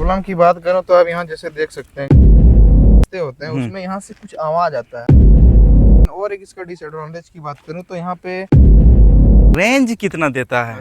Problem की बात करो तो आप यहाँ जैसे देख सकते हैं होते हैं उसमें यहाँ से कुछ आवाज आता है। और एक इसका डिसएडवांटेज की बात करूँ तो यहाँ पे रेंज कितना देता है।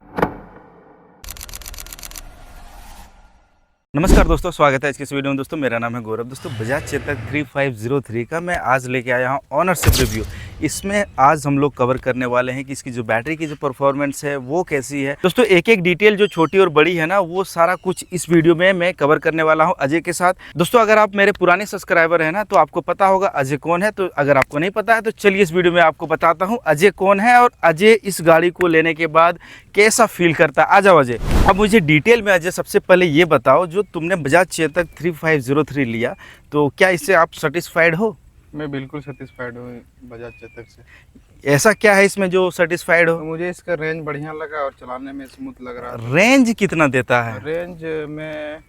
नमस्कार दोस्तों, स्वागत है आज की इस वीडियो में। दोस्तों मेरा नाम है गौरव। दोस्तों बजाज चेतक 3503 का मैं आज लेके आया हूँ ऑनरशिप रिव्यू। इसमें आज हम लोग कवर करने वाले हैं कि इसकी जो बैटरी की जो परफॉर्मेंस है वो कैसी है। दोस्तों एक एक डिटेल जो छोटी और बड़ी है ना, वो सारा कुछ इस वीडियो में मैं कवर करने वाला हूँ अजय के साथ। दोस्तों अगर आप मेरे पुराने सब्सक्राइबर हैं ना, तो आपको पता होगा अजय कौन है। तो अगर आपको नहीं पता है तो चलिए इस वीडियो में आपको बताता हूँ अजय कौन है और अजय इस गाड़ी को लेने के बाद कैसा फील करता है। आ जाओ अजय। अब मुझे डिटेल में अजय सबसे पहले ये बताओ, जो तुमने बजाज चेतक 3503 लिया तो क्या इससे आप सेटिस्फाइड हो? मैं बिल्कुल सेटिस्फाइड हूँ बजाज चेतक से। ऐसा क्या है इसमें जो सेटिस्फाइड हो? तो मुझे इसका रेंज बढ़िया लगा और चलाने में स्मूथ लग रहा है। रेंज कितना देता है? रेंज में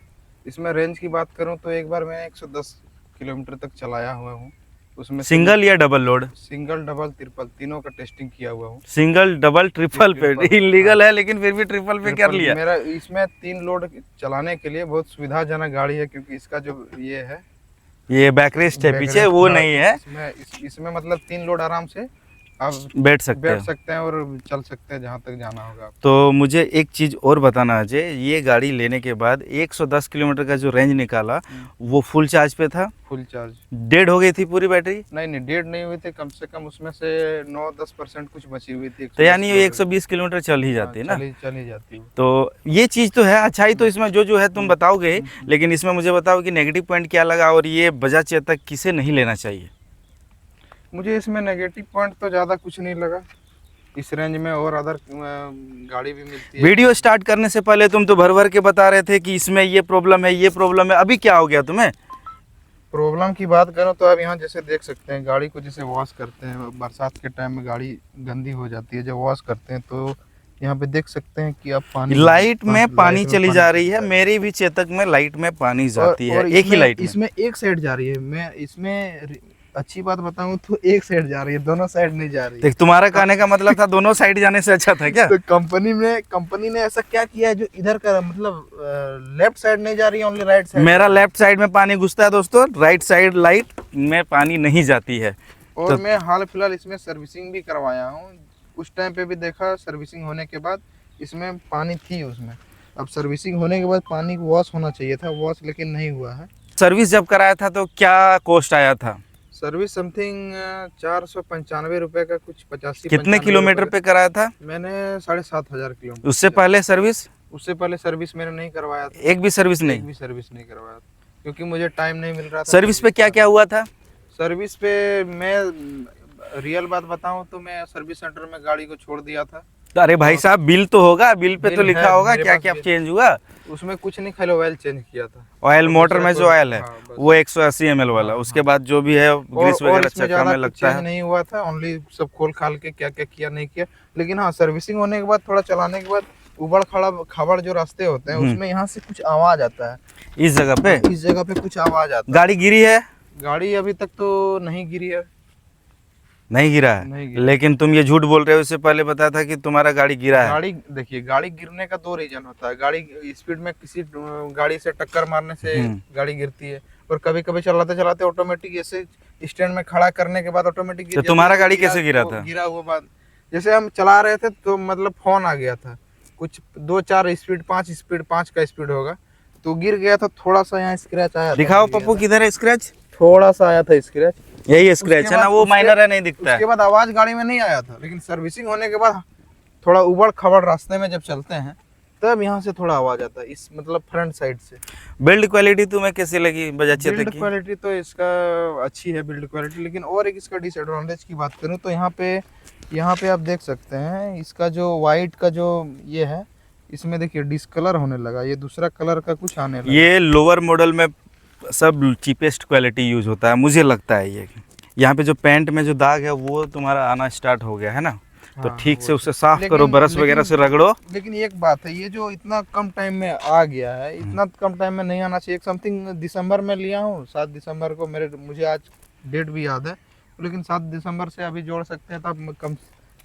इसमें रेंज की बात करूं तो एक बार मैं 110 किलोमीटर तक चलाया हुआ हूं। उसमें सिंगल या double load? Single, double, triple तीनों का टेस्टिंग किया हुआ हूं। सिंगल, डबल, ट्रिपल पे इलीगल है, लेकिन फिर भी ट्रिपल पे कर लिया। मेरा इसमें 3 लोड चलाने के लिए बहुत सुविधाजनक गाड़ी है, क्योंकि इसका जो ये बैकरेस्ट है पीछे, वो नहीं है। इसमें मतलब 3 लोड आराम से आप बैठ सकते हैं और चल सकते हैं जहाँ तक जाना होगा। तो मुझे एक चीज़ और बताना अजय, ये गाड़ी लेने के बाद 110 किलोमीटर का जो रेंज निकाला वो फुल चार्ज पे था? Full charge. डेड हो गई थी पूरी बैटरी? नहीं, डेड नहीं हुई थी। कम से कम उसमें से 9-10% कुछ बची हुई थी। तो यानी 120 किलोमीटर चल ही जाती है ना? चल ही जाती है। तो ये चीज़ तो है। अच्छाई तो इसमें जो है तुम बताओगे, लेकिन इसमें मुझे बताओ कि नेगेटिव पॉइंट क्या लगा और ये बजाज चेतक किसे नहीं लेना चाहिए? मुझे इसमें नेगेटिव पॉइंट तो ज़्यादा कुछ नहीं लगा। इस रेंज में और अदर गाड़ी भी मिलती है। वीडियो स्टार्ट करने से पहले तुम तो भर भर के बता रहे थे कि इसमें ये प्रॉब्लम है, ये प्रॉब्लम है। अभी क्या हो गया तुम्हें? प्रॉब्लम की बात करो तो आप यहाँ जैसे देख सकते हैं, गाड़ी को जैसे वॉश करते हैं, बरसात के टाइम में गाड़ी गंदी हो जाती है। जब वॉश करते हैं तो यहाँ पे देख सकते हैं कि अब पानी लाइट में पानी चली जा रही है। मेरी भी चेतक में लाइट में पानी जाती है, एक ही लाइट में। इसमें एक साइड जा रही है। मैं इसमें अच्छी बात बताऊं तो एक साइड जा रही है, दोनों साइड नहीं जा रही है। देख, तुम्हारा कहने का मतलब था दोनों साइड जाने से अच्छा था क्या? तो कंपनी ने ऐसा क्या किया है जो इधर का मतलब लेफ्ट साइड नहीं जा रही है, ओनली राइट साइड। मेरा लेफ्ट साइड में पानी घुसता है दोस्तों, राइट साइड लाइट में पानी नहीं जाती है। और तो मैं हाल फिलहाल इसमें सर्विसिंग भी करवाया हूँ। उस टाइम पे भी देखा, सर्विसिंग होने के बाद इसमें पानी थी उसमें। अब सर्विसिंग होने के बाद पानी वॉश होना चाहिए था, वॉश लेकिन नहीं हुआ है। सर्विस जब कराया था तो क्या कॉस्ट आया था? सर्विस समथिंग 495 रुपए का कुछ 85। कितने किलोमीटर पे कराया था? मैंने 7,500 किलोमीटर। उससे पहले सर्विस मैंने नहीं करवाया था। एक भी सर्विस नहीं? एक भी सर्विस नहीं करवाया था, क्योंकि मुझे टाइम नहीं मिल रहा था। सर्विस पे क्या क्या हुआ था? सर्विस पे मैं रियल बात बताऊं तो मैं सर्विस सेंटर में गाड़ी को छोड़ दिया था। अरे भाई साहब, बिल तो होगा, बिल पे तो लिखा होगा क्या क्या चेंज हुआ। उसमें कुछ नहीं, खाली ऑयल चेंज किया था। ऑयल मोटर में जो ऑयल है वो 180 ml वाला। उसके बाद जो भी है ग्रीस वगैरह चक्का में लगता है। नहीं हुआ था, ओनली सब खोल खाल के क्या क्या किया नहीं किया। लेकिन हाँ, सर्विसिंग होने के बाद थोड़ा चलाने के बाद उबड़ खबड़ जो रास्ते होते हैं उसमें यहाँ से कुछ आवाज आता है। इस जगह पे कुछ आवाज आता है। गाड़ी गिरी है? गाड़ी अभी तक तो नहीं गिरी है। नहीं गिरा है? लेकिन तुम ये झूठ बोल रहे हो। इससे पहले बताया था कि तुम्हारा गाड़ी गिरा है। गाड़ी देखिए, गाड़ी गिरने का 2 रीजन होता है। गाड़ी स्पीड में किसी गाड़ी से टक्कर मारने से गाड़ी गिरती है, और कभी कभी चलाते चलाते ऑटोमेटिक ऐसे स्टैंड में खड़ा करने के बाद ऑटोमेटिक गिर। तो तुम्हारा गाड़ी कैसे गिरा था? गिरा हुआ बाद जैसे हम चला रहे थे तो मतलब फोन आ गया था, कुछ 2-4 स्पीड, 5 का स्पीड होगा, तो गिर गया था। थोड़ा सा यहाँ स्क्रैच आया। दिखाओ पप्पू, किधर है स्क्रैच? थोड़ा सा आया था स्क्रैच। यही स्क्रैच है ना, वो माइनर है, नहीं दिखता है। उसके बाद आवाज गाड़ी में नहीं आया था, लेकिन सर्विसिंग होने के बाद थोड़ा उबड़ खबड़ रास्ते में जब चलते हैं तब यहाँ से थोड़ा आवाज आता है, इस मतलब फ्रंट साइड से। बिल्ड क्वालिटी तुम्हें कैसी लगी बजाज चेतक की? बिल्ड क्वालिटी तो इसका अच्छी है, बिल्ड क्वालिटी। लेकिन और एक इसका डिसएडवांटेज की बात करूँ तो यहाँ पे आप देख सकते हैं, इसका जो वाइट का जो ये है, इसमें देखिए डिस्कलर होने लगा। ये दूसरा कलर का कुछ आने लगा। ये लोअर मॉडल में सब चीपेस्ट क्वालिटी यूज होता है, मुझे लगता है। ये यहाँ पे जो पेंट में जो दाग है वो तुम्हारा आना स्टार्ट हो गया है ना, तो ठीक से उसे साफ करो, ब्रश वगैरह से रगड़ो। लेकिन एक बात है, ये जो इतना कम टाइम में आ गया है, इतना कम टाइम में नहीं आना चाहिए। समथिंग दिसंबर में लिया हूँ, 7 दिसंबर को। मुझे आज डेट भी याद है, लेकिन 7 दिसंबर से अभी जोड़ सकते हैं तो अब कम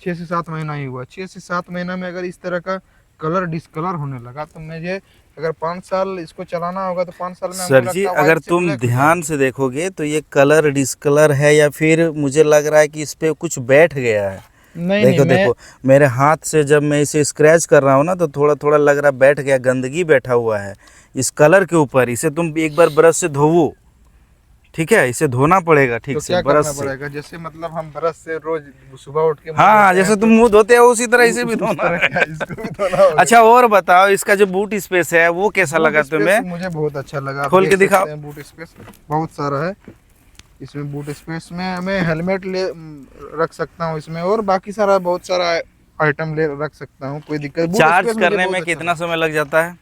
6 से 7 महीना ही हुआ। 6 से 7 महीना में अगर इस तरह का कलर डिस्कलर होने लगा तो मुझे अगर 5 साल इसको चलाना होगा तो 5 साल में हमको सर लगता जी, है अगर white से तुम black हो ध्यान से देखोगे तो ये कलर डिस्कलर है या फिर मुझे लग रहा है कि इस पे कुछ बैठ गया है। जाएगा। नहीं देखो नहीं, मैं देखो, मेरे हाथ से जब मैं इसे स्क्रैच कर रहा हूँ ना तो थोड़ा थोड़ा लग रहा बैठ गया, गंदगी बैठा हुआ है इस कलर के ऊपर। इसे तुम एक बार ब्रश से धोवो, ठीक है, इसे धोना पड़ेगा तो ठीक से क्या ब्रश करना से। पड़ेगा, जैसे मतलब हम ब्रश से रोज सुबह उठ के मुंह हाँ, धोते हैं जैसे तो तुम मुंह धोते हो उसी तरह इसे भी उस धोना तरह है। क्या इसको भी धोना होगा। अच्छा, और बताओ इसका जो बूट स्पेस है वो कैसा बूट लगा स्पेस तुम्हें? मुझे बहुत अच्छा लगा। आप खोल देख के दिखाओ। सकते हैं बूट स्पेस बहुत सारा है इसमें। बूट स्पेस में मैं हेलमेट ले रख सकता हूँ इसमें, और बाकी सारा बहुत सारा आइटम ले रख सकता हूँ, कोई दिक्कत। बूट चार्ज स्पेस मुझे करने बहुत में अच्छा कितना लगा। समय लग जाता है?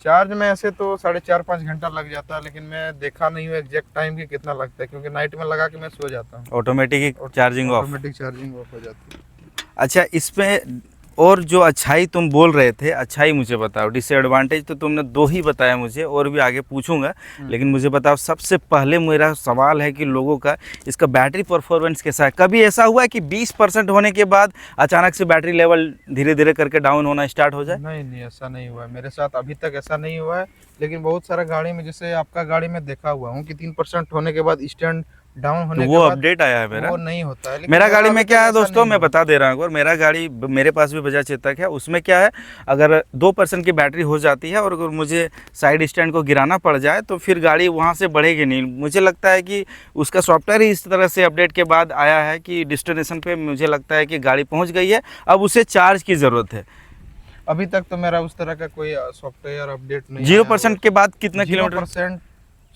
चार्ज में ऐसे तो 4.5-5 घंटा लग जाता है, लेकिन मैं देखा नहीं हूँ एग्जैक्ट टाइम की कितना लगता है, क्योंकि नाइट में लगा के मैं सो जाता हूँ। Automatic charging of. Automatic charging of हो जाती है। अच्छा, इसमें और जो अच्छाई तुम बोल रहे थे, अच्छाई मुझे बताओ। डिसएडवांटेज तो तुमने 2 ही बताया मुझे, और भी आगे पूछूंगा, लेकिन मुझे बताओ सबसे पहले मेरा सवाल है कि लोगों का इसका बैटरी परफॉर्मेंस कैसा है? कभी ऐसा हुआ है कि 20% होने के बाद अचानक से बैटरी लेवल धीरे धीरे करके डाउन होना स्टार्ट हो जाए? नहीं नहीं, ऐसा नहीं हुआ है मेरे साथ, अभी तक ऐसा नहीं हुआ है। लेकिन बहुत सारा गाड़ी में, जैसे आपका गाड़ी में देखा हुआ हूँ कि 3% होने के बाद स्टैंड डाउन तो होने वो के बाद अपडेट आया है मेरा। वो नहीं होता है। लेकिन मेरा गाड़ी अभी में तक क्या है ऐसा दोस्तों, नहीं मैं हुआ। बता दे रहा हूँ। अगर मेरा गाड़ी, मेरे पास भी बजाज चेतक है, उसमें क्या है, अगर 2% की बैटरी हो जाती है और अगर मुझे साइड स्टैंड को गिराना पड़ जाए तो फिर गाड़ी वहाँ से बढ़ेगी नहीं। मुझे लगता है कि उसका सॉफ्टवेयर ही इस तरह से अपडेट के बाद आया है कि डेस्टिनेशन पे मुझे लगता है कि गाड़ी पहुँच गई है, अब उसे चार्ज की ज़रूरत है। अभी तक तो मेरा उस तरह का कोई सॉफ्टवेयर अपडेट नहीं 0% के बाद कितना किलोमीटर?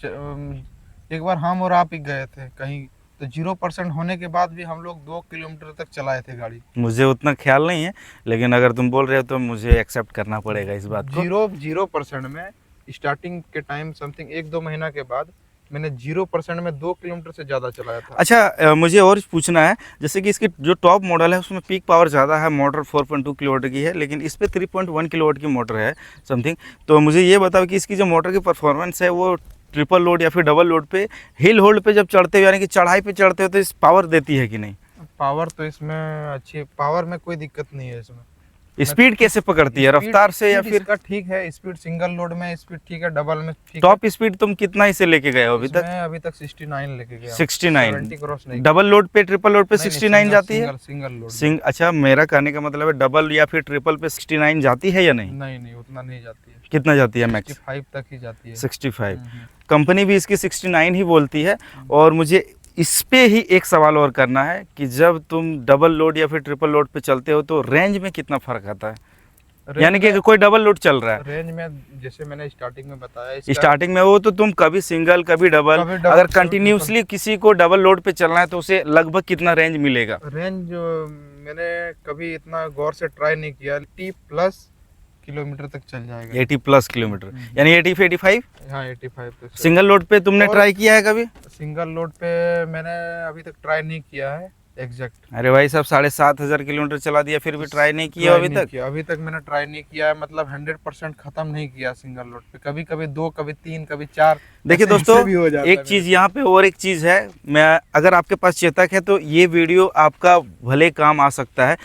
0%। एक बार हम और आप ही गए थे कहीं, तो 0% होने के बाद भी हम लोग 2 किलोमीटर तक चलाए थे गाड़ी। मुझे उतना ख्याल नहीं है, लेकिन अगर तुम बोल रहे हो तो मुझे एक्सेप्ट करना पड़ेगा इस बात को। 0% में स्टार्टिंग के टाइम समथिंग 1-2 महीना के बाद मैंने 0% में 2 किलोमीटर से ज़्यादा चलाया था। अच्छा, मुझे और पूछना है, जैसे कि इसकी जो टॉप मॉडल है उसमें पीक पावर ज़्यादा है, मोटर 4.2 किलोवाट की है, लेकिन इस पे 3.1 किलोवाट की मोटर है समथिंग। तो मुझे ये बताओ कि इसकी जो मोटर की परफॉर्मेंस है वो ट्रिपल लोड या फिर डबल लोड पे, हिल होल्ड पे जब चढ़ते हो, यानी कि चढ़ाई पे चढ़ते हो, तो इस पावर देती है कि नहीं? पावर तो इसमें अच्छी, पावर में कोई दिक्कत नहीं है इसमें। स्पीड कैसे पकड़ती है, रफ्तार से या स्पीड फिर? इसका ठीक है, स्पीड सिंगल लोड में स्पीड ठीक है, डबल में ठीक है। टॉप स्पीड तुम कितना इसे लेके गए हो अभी तक? मैं अभी तक 69 लेके गया हूं। 69। 70 क्रॉस नहीं। डबल लोड पे, ट्रिपल लोड पे नहीं, 69 जाती है? Single load. अच्छा, मेरा कहने का मतलब है डबल या फिर ट्रिपल पे 69 जाती है या नहीं? नहीं नहीं, उतना नहीं जाती है। कितना जाती है मैक्स? 65 तक ही जाती है। 65। कंपनी भी इसकी 69 ही बोलती है। और मुझे इस पे ही एक सवाल और करना है कि जब तुम डबल लोड या फिर ट्रिपल लोड पे चलते हो तो रेंज में कितना फ़र्क आता है? यानी कि कोई डबल लोड चल रहा है, रेंज में जैसे मैंने स्टार्टिंग में बताया, इसका स्टार्टिंग में वो तो तुम कभी सिंगल कभी डबल, अगर कंटिन्यूसली किसी को डबल लोड पे चलना है तो उसे लगभग कितना रेंज मिलेगा? रेंज जो मैंने कभी इतना गौर से ट्राई नहीं किया, 80+ किलोमीटर तक चल जाएगा। 80+ किलोमीटर, यानी 80 से 85? हाँ, 85 तक। सिंगल लोड पे तुमने ट्राई किया है कभी? सिंगल लोड पे मैंने अभी तक ट्राई नहीं किया है एग्जैक्ट। अरे भाई साहब, 7,500 किलोमीटर चला दिया फिर भी ट्राई नहीं किया अभी तक? अभी तक मैंने ट्राई नहीं किया है, मतलब 100% खत्म नहीं किया सिंगल लोड पे। कभी कभी 2, कभी 3, कभी 4। देखिए दोस्तों, एक चीज़ यहाँ पे और एक चीज़ है, मैं अगर आपके पास चेतक है तो ये वीडियो आपका भले काम आ सकता है।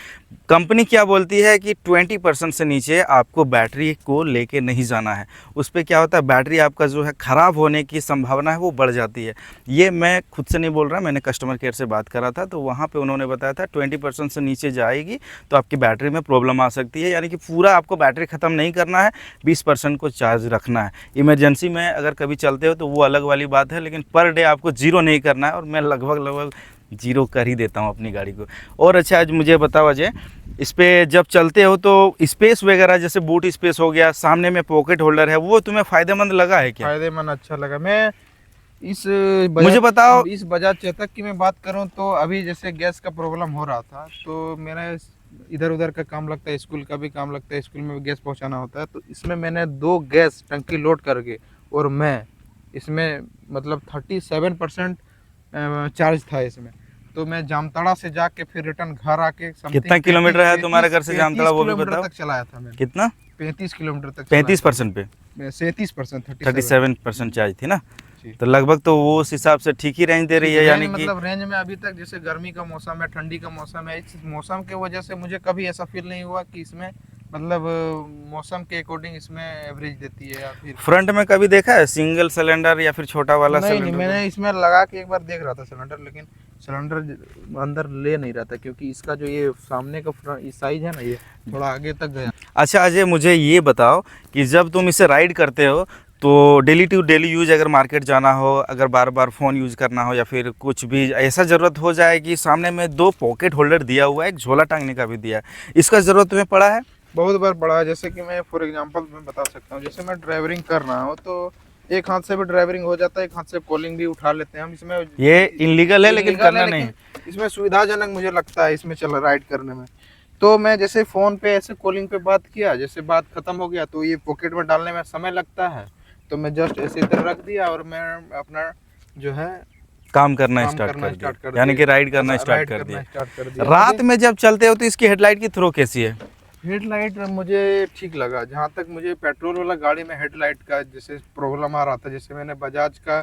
कंपनी क्या बोलती है कि 20% से नीचे आपको बैटरी को लेके नहीं जाना है। उस पर क्या होता है, बैटरी आपका जो है ख़राब होने की संभावना है वो बढ़ जाती है। ये मैं खुद से नहीं बोल रहा, मैंने कस्टमर केयर से बात करा था तो वहाँ पे उन्होंने बताया था 20% से नीचे जाएगी तो आपकी बैटरी में प्रॉब्लम आ सकती है। यानी कि पूरा आपको बैटरी ख़त्म नहीं करना है, 20% को चार्ज रखना है। इमरजेंसी में अगर कभी चलते हो तो वो अलग वाली बात है, लेकिन पर डे आपको 0 नहीं करना है, और मैं लगभग 0 कर ही देता हूँ अपनी गाड़ी को। और अच्छा, आज मुझे बताओ अजय, इस पे जब चलते हो तो स्पेस वगैरह, जैसे बूट स्पेस हो गया, सामने में पॉकेट होल्डर है, वो तुम्हें फ़ायदेमंद लगा है क्या? फायदेमंद अच्छा लगा। मैं मुझे बताओ, इस बजाज चेतक की मैं बात करूं तो अभी जैसे गैस का प्रॉब्लम हो रहा था, तो मेरा इधर उधर का काम लगता है, स्कूल का भी काम लगता है, स्कूल में गैस पहुंचाना होता है, तो इसमें मैंने 2 गैस टंकी लोड करके, और मैं इसमें मतलब 37% चार्ज था इसमें, तो मैं जामताड़ा से जाके फिर रिटर्न घर आके कितना किलोमीटर है तुम्हारे घर से जामताड़ा, वो भी बताओ? तक चलाया था मैंने। कितना? 35 किलोमीटर तक। 35% पे 37%, 37% चार्ज थी ना, तो लगभग तो वो उस हिसाब से ठीक ही रेंज दे रही है। यानी कि मतलब रेंज में अभी तक, जैसे गर्मी का मौसम है, ठंडी का मौसम है, इस मौसम के वजह से मुझे कभी ऐसा फील नहीं हुआ कि इसमें मतलब मौसम के अकॉर्डिंग इसमें एवरेज देती है या फिर फ्रंट में कभी देखा है सिंगल सिलेंडर या फिर छोटा वाला नहीं सिलेंडर? मैंने इसमें लगा के एक बार देख रहा था सिलेंडर, लेकिन सिलेंडर अंदर ले नहीं रहा था क्योंकि इसका जो ये सामने का साइज है ना, ये थोड़ा आगे तक गया। अच्छा अजय, मुझे ये बताओ कि जब तुम इसे राइड करते हो तो डेली टू डेली यूज, अगर मार्केट जाना हो, अगर बार बार फ़ोन यूज़ करना हो, या फिर कुछ भी ऐसा ज़रूरत हो जाए कि सामने में 2 पॉकेट होल्डर दिया हुआ है, एक झोला टांगने का भी दिया है, इसका ज़रूरत तुम्हें पड़ा है? बहुत बार पड़ा है। जैसे कि मैं फॉर एग्जांपल मैं बता सकता हूँ, जैसे मैं ड्राइवरिंग कर रहा हूँ तो एक हाथ से भी ड्राइवरिंग हो जाता है, एक हाथ से कॉलिंग भी उठा लेते हैं हम इसमें। ये इनलीगल है लेकिन illegal करना है, नहीं। लेकिन इसमें सुविधाजनक मुझे लगता है इसमें चल राइड करने में। तो मैं जैसे फ़ोन पे ऐसे कॉलिंग पे बात किया, जैसे बात खत्म हो गया तो ये पॉकेट में डालने में समय लगता है, तो मैं जस्ट ऐसे इधर रख दिया और मैं अपना जो है काम करना काम स्टार्ट करना कर स्टार्ट दिया, कर यानी दिया, कि राइड करना स्टार्ट राइड कर करना दिया। स्टार्ट कर दिया। रात में जब चलते हो तो इसकी हेडलाइट की थ्रो कैसी है? हेडलाइट मुझे ठीक लगा। जहाँ तक मुझे पेट्रोल वाला गाड़ी में हेडलाइट का जैसे प्रॉब्लम आ रहा था, जैसे मैंने बजाज का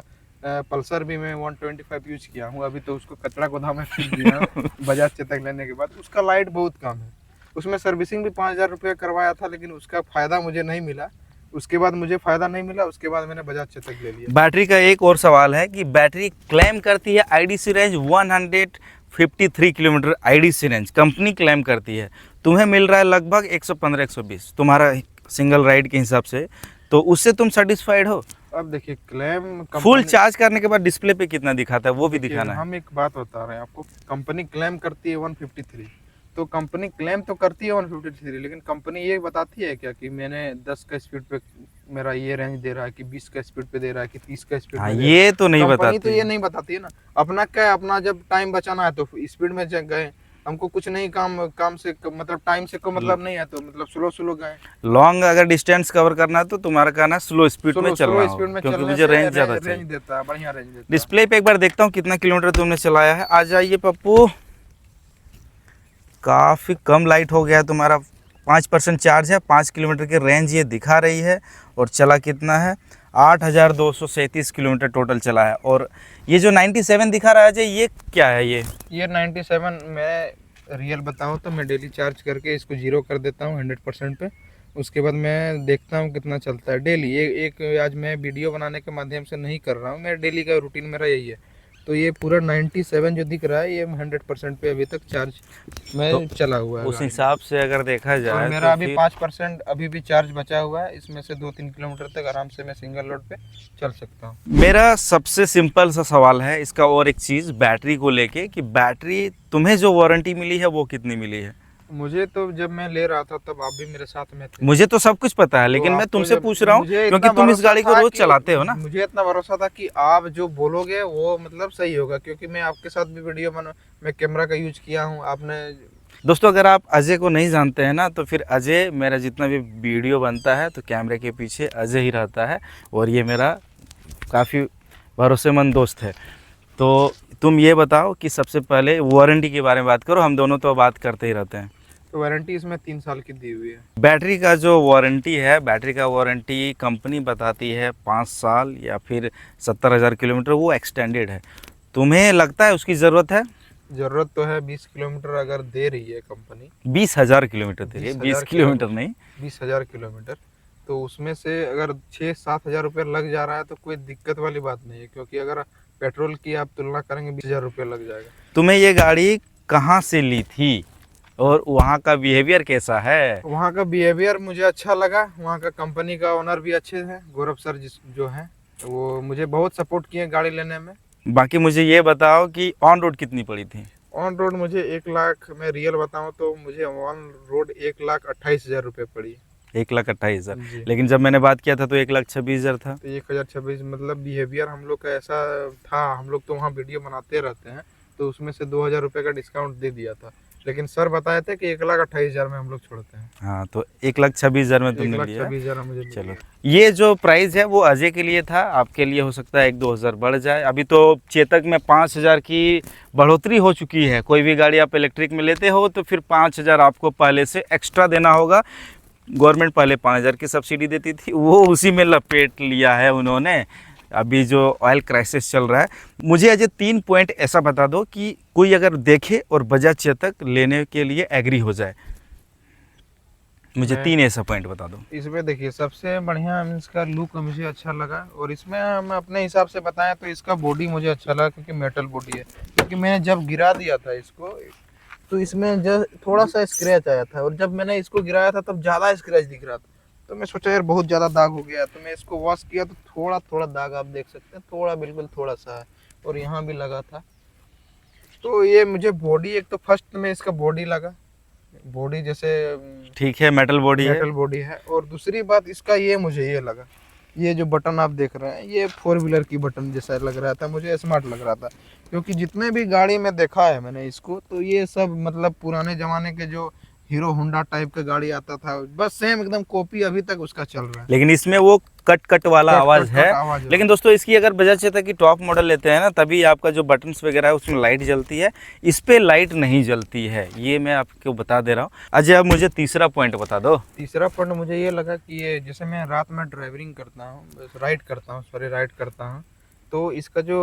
पल्सर भी मैं 125 यूज किया हूँ, अभी तो उसको कचरा गोदाम में फेंक दिया हूँ बजाज चेतक लेने के बाद। उसका लाइट बहुत कम है, उसमें सर्विसिंग भी 5,000 रुपये करवाया था, लेकिन उसका फ़ायदा मुझे नहीं मिला। उसके बाद मुझे फ़ायदा नहीं मिला, उसके बाद मैंने बजाज चेतक ले लिया। बैटरी का एक और सवाल है कि बैटरी क्लेम करती है IDC range 153 kilometre, IDC range company claim करती है, तुम्हें मिल रहा है लगभग 115-120 तुम्हारा सिंगल राइड के हिसाब से, तो उससे तुम सेटिस्फाइड हो? अब देखिए क्लेम फुल चार्ज करने के बाद डिस्प्ले पे कितना दिखाता है वो भी दिखाना है। हम एक बात बता रहे हैं आपको, कंपनी क्लेम करती है 153, तो कंपनी क्लेम तो करती है 153, लेकिन कंपनी ये बताती है क्या कि मैंने 10 का स्पीड पे मेरा ये रेंज दे रहा है, कि 20 का स्पीड पे दे रहा है, कि 30 का स्पीड हाँ, पे दे रहा ये तो नहीं है? कंपनी बताती तो ये नहीं बताती है ना। अपना क्या है, अपना जब टाइम बचाना है तो स्पीड में गए, हमको कुछ नहीं काम से मतलब टाइम से को मतलब नहीं है, तो मतलब स्लो स्लो गए। लॉन्ग अगर डिस्टेंस कवर करना है तो तुम्हारा कहना है स्लो स्पीड में चलना स्लो होगा, स्पीड में क्योंकि चलने मुझे से रेंज ज़्यादा रेंज चाहिए। देता है, बढ़िया रेंज देता है। डिस्प्ले पे एक बार देखता हूँ कितना किलोमीटर तुमने चलाया है। आ जाइए पप्पू, काफ़ी कम लाइट हो गया है तुम्हारा, 5% चार्ज है, 5 किलोमीटर की रेंज ये दिखा रही है, और चला कितना है 8,237 किलोमीटर टोटल चला है। और ये जो 97 दिखा रहा है ये क्या है? ये 97 मैं रियल बताऊँ तो मैं डेली चार्ज करके इसको 0 कर देता हूँ 100% पे। उसके बाद मैं देखता हूँ कितना चलता है डेली। एक आज मैं वीडियो बनाने के माध्यम से नहीं कर रहा हूँ, मैं डेली का रूटीन मेरा यही है। तो ये पूरा 97 जो दिख रहा है ये 100% पे अभी तक चार्ज में तो चला हुआ है उस गाड़ी में। हिसाब से अगर देखा और जाए मेरा तो अभी फिर 5% अभी भी चार्ज बचा हुआ है, इसमें से 2-3 किलोमीटर तक आराम से मैं सिंगल लोड पे चल सकता हूँ। मेरा सबसे सिंपल सा सवाल है इसका, और एक चीज़ बैटरी को लेके, कि बैटरी तुम्हें जो वारंटी मिली है वो कितनी मिली है? मुझे तो जब मैं ले रहा था तब आप भी मेरे साथ में थे। मुझे तो सब कुछ पता है, तो लेकिन मैं आपको तुमसे जब पूछ रहा हूँ मुझे क्योंकि इतना तुम इस भरोसा गाड़ी को था रोज कि चलाते हो ना। मुझे इतना भरोसा था कि आप जो बोलोगे वो मतलब सही होगा, क्योंकि मैं आपके साथ भी वीडियो मैं कैमरा का यूज किया हूँ। आपने दोस्तों अगर आप अजय को नहीं जानते हैं ना, तो फिर अजय, मेरा जितना भी वीडियो बनता है तो कैमरे के पीछे अजय ही रहता है, और ये मेरा काफ़ी भरोसेमंद दोस्त है। तो तुम ये बताओ कि सबसे पहले वारंटी के बारे में बात करो, हम दोनों तो बात करते ही रहते हैं। तो वारंटी इसमें 3 साल की दी हुई है। बैटरी का जो वारंटी है, बैटरी का वारंटी कंपनी बताती है 5 साल या फिर 70,000 किलोमीटर, वो एक्सटेंडेड है। तुम्हें लगता है उसकी ज़रूरत है? जरूरत तो है, 20 किलोमीटर अगर दे रही है कंपनी, 20,000 किलोमीटर दे रही है, 20 किलोमीटर नहीं, 20,000 किलोमीटर, तो उसमें से अगर 6-7 हज़ार रुपये लग जा रहा है तो कोई दिक्कत वाली बात नहीं है, क्योंकि अगर पेट्रोल की आप तुलना करेंगे 20,000 रुपये लग जाएगा। तुम्हें ये गाड़ी कहाँ से ली थी और वहाँ का बिहेवियर कैसा है? वहाँ का बिहेवियर मुझे अच्छा लगा, वहाँ का कंपनी का ओनर भी अच्छे हैं, गौरव सर जो हैं वो मुझे बहुत सपोर्ट किए गाड़ी लेने में। बाकी मुझे ये बताओ कि ऑन रोड कितनी पड़ी थी? ऑन रोड मुझे 1 लाख, मैं रियल बताऊँ तो मुझे ऑन रोड 1,28,000 रुपये पड़ी। 1,28,000, जी। लेकिन जब मैंने बात किया था तो 1,26,000 था। तो 1,026 मतलब बिहेवियर हम लोग का ऐसा था, हम लोग तो वहाँ वीडियो बनाते रहते हैं, तो उसमें से 2,000 रुपये का डिस्काउंट दे दिया था, लेकिन सर बताए थे कि 1,28,000 में हम लोग छोड़ते हैं। हाँ, तो 1,26,000 में तुमने लिया। 1,26,000 मुझे मिल चलो, गया। ये जो प्राइस है वो अजय के लिए था, आपके लिए हो सकता है 1-2 हज़ार बढ़ जाए। अभी तो चेतक में 5,000 की बढ़ोतरी हो चुकी है। कोई भी गाड़ी आप इलेक्ट्रिक में लेते हो तो फिर 5,000 आपको पहले से एक्स्ट्रा देना होगा। गवर्नमेंट पहले 5,000 की सब्सिडी देती थी, वो उसी में लपेट लिया है उन्होंने। अभी जो ऑयल क्राइसिस चल रहा है, मुझे अजय 3 पॉइंट ऐसा बता दो कि कोई अगर देखे और बजाज चेतक लेने के लिए एग्री हो जाए। मुझे मैं- 3 ऐसा पॉइंट बता दो। इसमें देखिए सबसे बढ़िया इसका लुक मुझे अच्छा लगा, और इसमें हम अपने हिसाब से बताएं तो इसका बॉडी मुझे अच्छा लगा क्योंकि मेटल बॉडी है। क्योंकि मैंने जब गिरा दिया था इसको तो इसमें जस्ट थोड़ा सा स्क्रैच आया था, और जब मैंने इसको गिराया था तब ज़्यादा स्क्रैच दिख रहा था। तो मैं सोचा यार बहुत ज़्यादा दाग हो गया, तो मैं इसको वॉश किया तो थोड़ा थोड़ा दाग आप देख सकते हैं, थोड़ा बिल्कुल थोड़ा सा है, और यहाँ भी लगा था। तो ये मुझे बॉडी, एक तो फर्स्ट में इसका बॉडी लगा, बॉडी जैसे ठीक है, मेटल बॉडी है। मेटल बॉडी है। और दूसरी बात इसका ये मुझे ये लगा, ये जो बटन आप देख रहे हैं ये 4 व्हीलर की बटन जैसा लग रहा था, मुझे स्मार्ट लग रहा था। क्योंकि जितने भी गाड़ी में देखा है मैंने इसको, तो ये सब मतलब पुराने ज़माने के जो हीरो होंडा टाइप का गाड़ी आता था, बस सेम एकदम कॉपी अभी तक उसका चल रहा है। लेकिन इसमें वो कट कट वाला कट- आवाज कट- है। कट आवाज है। लेकिन दोस्तों इसकी अगर बजाज चेतक की टॉप मॉडल लेते हैं ना, तभी आपका जो बटन्स वगैरह है उसमें लाइट जलती है, इस पे लाइट नहीं जलती है, ये मैं आपको बता दे रहा हूँ। अजय अब मुझे तीसरा पॉइंट बता दो। तीसरा पॉइंट मुझे ये लगा कि ये जैसे मैं रात में ड्राइविंग करता हूँ, राइड करता हूँ, तो इसका जो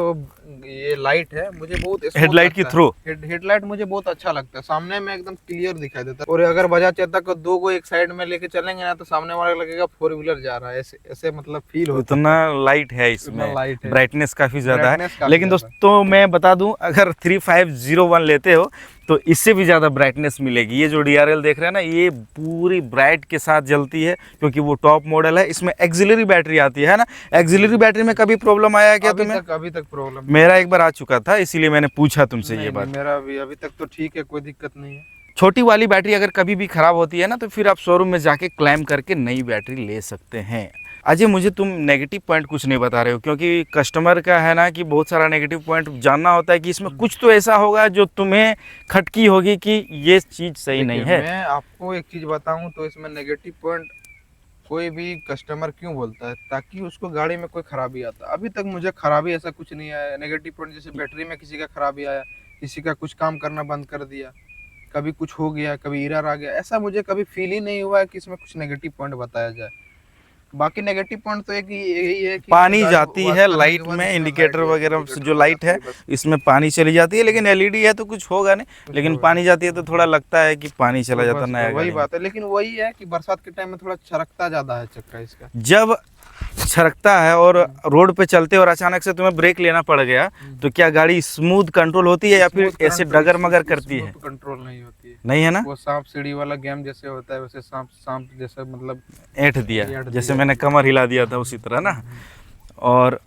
ये लाइट है मुझे बहुत smooth हेडलाइट की लगता है। थ्रो हेडलाइट मुझे बहुत अच्छा लगता है, सामने में एकदम क्लियर दिखाई देता है। और अगर बजाज चेतक को दो को एक साइड में लेके चलेंगे ना, तो सामने वाला लगेगा 4 व्हीलर जा रहा है, ऐसे ऐसे मतलब फील होता उतना लाइट है इसमें, उतना लाइट है। ब्राइटनेस काफ़ी ज़्यादा है। Brightness काफी लेकिन ज्यादा दोस्तों मैं बता दूं, अगर 3501 लेते हो तो इससे भी ज़्यादा ब्राइटनेस मिलेगी। ये जो DRL देख रहे हैं ना, ये पूरी ब्राइट के साथ जलती है क्योंकि वो टॉप मॉडल है। इसमें एक्सिलरी बैटरी आती है ना, एक्सिलरी बैटरी में कभी प्रॉब्लम आया क्या तुम्हें? अभी तक प्रॉब्लम मेरा एक बार आ चुका था, इसीलिए मैंने पूछा तुमसे ये बात। मेरा भी अभी तक तो ठीक है, कोई दिक्कत नहीं है। छोटी वाली बैटरी अगर कभी भी खराब होती है ना, तो फिर आप शोरूम में जाके क्लेम करके नई बैटरी ले सकते हैं। अजय मुझे तुम नेगेटिव पॉइंट कुछ नहीं बता रहे हो, क्योंकि कस्टमर का है ना कि बहुत सारा नेगेटिव पॉइंट जानना होता है कि इसमें कुछ तो ऐसा होगा जो तुम्हें खटकी होगी कि ये चीज़ सही नहीं देखिए, है। मैं आपको एक चीज बताऊं तो इसमें नेगेटिव पॉइंट कोई भी कस्टमर क्यों बोलता है, ताकि उसको गाड़ी में कोई खराबी आता है। अभी तक मुझे खराबी ऐसा कुछ नहीं आया। नेगेटिव पॉइंट जैसे बैटरी में किसी का खराबी आया, किसी का कुछ काम करना बंद कर दिया, कभी कुछ हो गया, कभी एरर आ गया, ऐसा मुझे कभी फील ही नहीं हुआ है कि इसमें कुछ नेगेटिव पॉइंट बताया जाए। बाकी नेगेटिव पॉइंट तो एक यही है कि पानी गाड़ी जाती wash है करने लाइट के बाद में, इसमें इंडिकेटर light वगैरह indicator जो लाइट है जाती बस। इसमें पानी चली जाती है। लेकिन LED है तो कुछ होगा नहीं, कुछ लेकिन होगा पानी जाती है तो थोड़ा लगता है कि पानी चला तो जाता बस नया वही गाड़ी में। बात है। लेकिन वही है कि बरसात के टाइम में थोड़ा छरकता ज्यादा है चक्का इसका। जब छरकता है और रोड पे चलते और अचानक से तुम्हें ब्रेक लेना पड़ गया, तो क्या गाड़ी स्मूथ कंट्रोल होती है या फिर ऐसे डगर मगर करती है? कंट्रोल नहीं होती है, नहीं है ना, वो सांप सीढ़ी वाला गेम जैसे होता है वैसे सांप सांप जैसे मतलब ऐंठ दिया, ऐंठ जैसे दिया। मैंने कमर हिला दिया था उसी तरह ना। और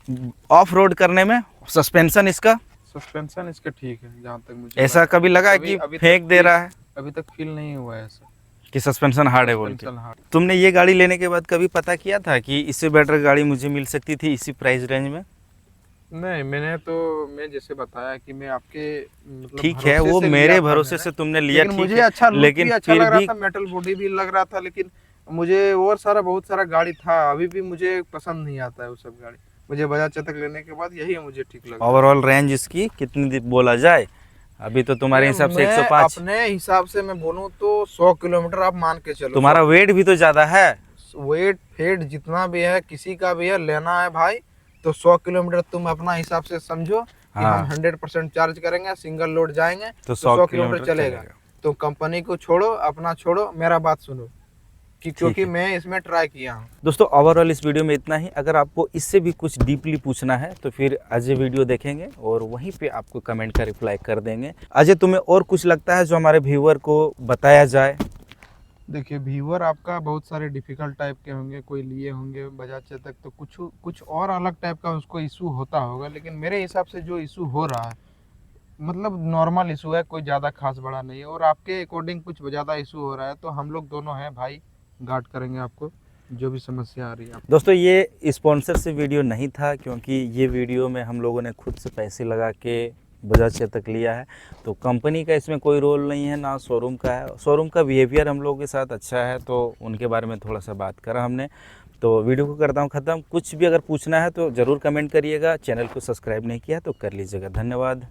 ऑफ रोड करने में सस्पेंशन इसका सस्पेंशन इसका ठीक है जहाँ तक मुझे ऐसा लगा। कभी लगा अभी- कि अभी तक फेंक दे रहा है अभी तक फील नहीं हुआ है ऐसा। कि सस्पेंशन हार्ड है बोल के? Suspension hard। तुमने ये गाड़ी लेने के बाद कभी पता किया था कि इससे बेटर गाड़ी मुझे मिल सकती थी इसी प्राइस रेंज में? नहीं, मैं जैसे बताया कि मैं आपके मतलब ठीक है, भरोसे वो से मेरे लिया था भरोसे मैंने। से तुमने लिया, लेकिन ठीक मुझे है, अच्छा लुक लेकिन भी अच्छा फिर लग रहा भी था, मेटल बॉडी भी लग रहा था। लेकिन मुझे और सारा बहुत सारा गाड़ी था, अभी भी मुझे पसंद नहीं आता है वो सब गाड़ी। मुझे बजाज चेतक लेने के बाद यही मुझे ठीक लगा। ओवरऑल रेंज इसकी कितनी बोला जाए? अभी तो तुम्हारे हिसाब से 105। अपने हिसाब से मैं बोलूँ तो 100 किलोमीटर आप मान के चलो। तुम्हारा वेट भी तो ज्यादा है। वेट फेट जितना भी है किसी का भी है, लेना है भाई तो 100 किलोमीटर तुम अपना हिसाब से समझो कि हाँ। हम 100% चार्ज करेंगे, सिंगल लोड जाएंगे तो 100 किलोमीटर चलेगा। तो कंपनी को छोड़ो, अपना छोड़ो, मेरा बात सुनो कि क्योंकि है। मैं इसमें ट्राई किया हूँ। दोस्तों ओवरऑल इस वीडियो में इतना ही। अगर आपको इससे भी कुछ डीपली पूछना है तो फिर अजय वीडियो देखेंगे और वहीं पे आपको कमेंट का रिप्लाई कर देंगे। अजय तुम्हें और कुछ लगता है जो हमारे व्यूअर को बताया जाए? देखिए व्यूअर आपका बहुत सारे डिफिकल्ट टाइप के होंगे, कोई लिए होंगे बजाज चेतक तो कुछ और अलग टाइप का उसको इशू होता होगा। लेकिन मेरे हिसाब से जो इशू हो रहा है मतलब नॉर्मल इशू है, कोई ज़्यादा खास बड़ा नहीं है। और आपके अकॉर्डिंग कुछ ज़्यादा इशू हो रहा है तो हम लोग दोनों हैं भाई, गार्ड करेंगे आपको जो भी समस्या आ रही है। दोस्तों ये स्पॉन्सर से वीडियो नहीं था, क्योंकि ये वीडियो में हम लोगों ने खुद से पैसे लगा के बजाज चेतक लिया है, तो कंपनी का इसमें कोई रोल नहीं है, ना शोरूम का है। शोरूम का बिहेवियर हम लोगों के साथ अच्छा है तो उनके बारे में थोड़ा सा बात करा हमने। तो वीडियो को करता हूँ ख़त्म। कुछ भी अगर पूछना है तो ज़रूर कमेंट करिएगा। चैनल को सब्सक्राइब नहीं किया तो कर लीजिएगा। धन्यवाद।